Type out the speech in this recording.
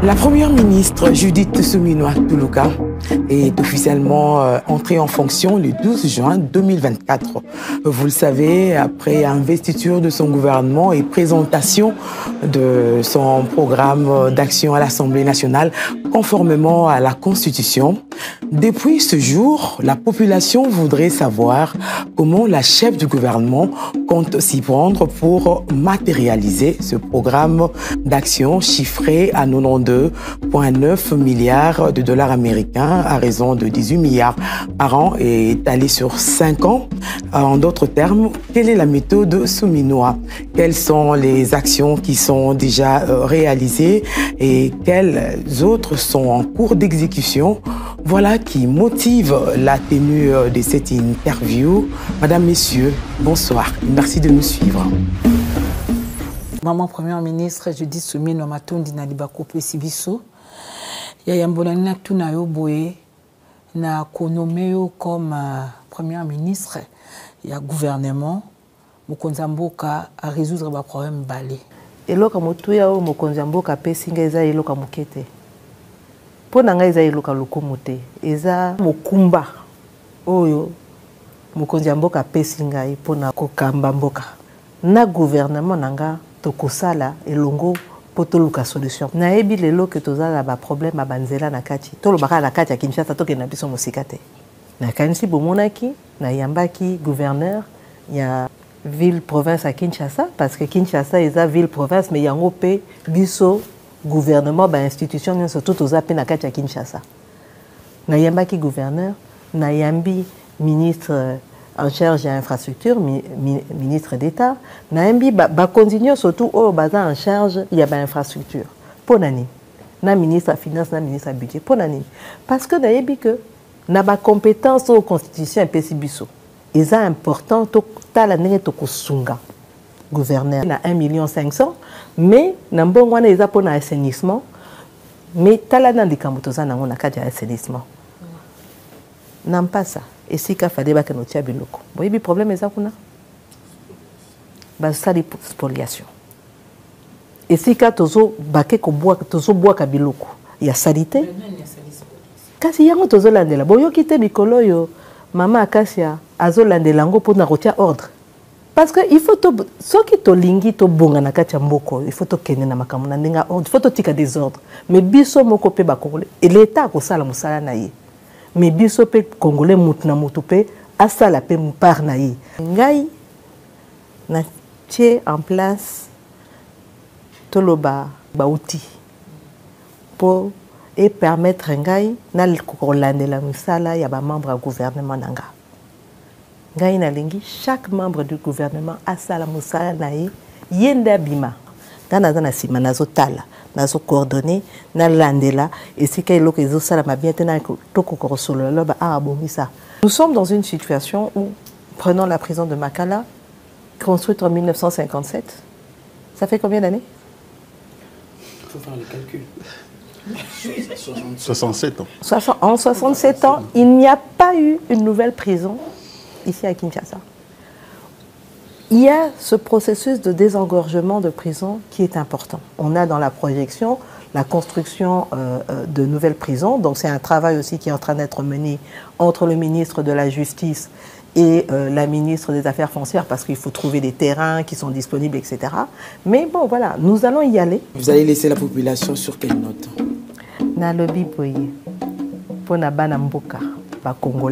La première ministre Judith Suminwa Tuluka est officiellement entrée en fonction le 12 juin 2024. Vous le savez, après investiture de son gouvernement et présentation de son programme d'action à l'Assemblée nationale conformément à la Constitution. Depuis ce jour, la population voudrait savoir comment la chef du gouvernement compte s'y prendre pour matérialiser ce programme d'action chiffré à 92,9 milliards de dollars américains à raison de 18 milliards par an et étalé sur 5 ans. En d'autres termes, quelle est la méthode Suminwa? Quelles sont les actions qui sont déjà réalisées et quelles autres sont en cours d'exécution? Voilà qui motive la tenue de cette interview. Madame, Messieurs, bonsoir. Merci de nous suivre. Maman Première ministre, Judith Suminwa Matondi na libako pesi biso. Ya yambonani na tuna yo boye na konome yo comme Première ministre ya gouvernement mokonzi mboka a résoudre ba problème balé. Eloka motuya o mokonzi mboka pesi nga eza eloka mokete. Pona nga eza eloka lokumu te. Eza mokumba oyo mokonzi mboka pesi ngai pona kokamba mboka. Na gouvernement nanga tokosala elongo potoluka solution. Na ebi lelo ke tozala ba problème abanzela na kati. Tolobaka na kati ya Kinshasa toke na biso mosika te. Na kanisi bomonaki na yambaki gouverneur ya ville province à Kinshasa parce que Kinshasa eza ville province mais yango pe biso gouvernement ba institution nyonso tout oza pe na kati ya Kinshasa. Na yambaki gouverneur na yambi ministre en charge de l'infrastructure, ministre d'État, Naembi ba continuer surtout au baza en charge il y a ba infrastructure. Ponani, na ministre des Finances, na ministre du Budget. Ponani, parce que naembi que na ba compétence aux constitution et biso. Et ça important to tala nenge to kosunga. Gouverneur na 1,5 million, mais na mbongo wana eza pona assainissement, mais tala na likambotoza na ngona kati assainissement. N'am pas ça. Et si il fallait que nous tient biloko. Vous voyez le problème est ça qu'on a. Bah ça les spoliation. Et si quand tozo baké ko bois tozo bois kabiloko. Il y a salité. Kasi yango tozo landela. Boyo kité bikolo yo mama akasia azo landela ngo pour na rotia ordre. Parce que il faut to so ki to lingi to bonga na kati ya mboko, il faut to kene na makambo na ndinga ordre, il faut to tika des ordres. Mais biso moko pe ba congolais et l'état ko sala musala na ye. Mais biso pe congolais mutna mutupe asala pe mpar na ye ngai na tie en place toloba bauti pour et permettre ngai na kolandela musala ya ba membre du gouvernement nanga ngai na lingi chaque membre du gouvernement asala musala na ye yenda bima dana dana sima nazo tala nazo coordonner na landela et si kay loko ezo sala ma bien tena toko ko solo ba abomisa. Nous sommes dans une situation où prenons la prison de Makala construite en 1957. Ça fait combien d'années? Il faut faire le calcul. 67 ans. En 67 ans, il n'y a pas eu une nouvelle prison ici à Kinshasa. Il y a ce processus de désengorgement de prison qui est important. On a dans la projection la construction de nouvelles prisons. Donc c'est un travail aussi qui est en train d'être mené entre le ministre de la Justice et la ministre des Affaires foncières parce qu'il faut trouver des terrains qui sont disponibles, etc. Mais bon, voilà, nous allons y aller. Vous allez laisser la population sur quelle note? Na lobby boye, pona bana mboka, ba Congolais.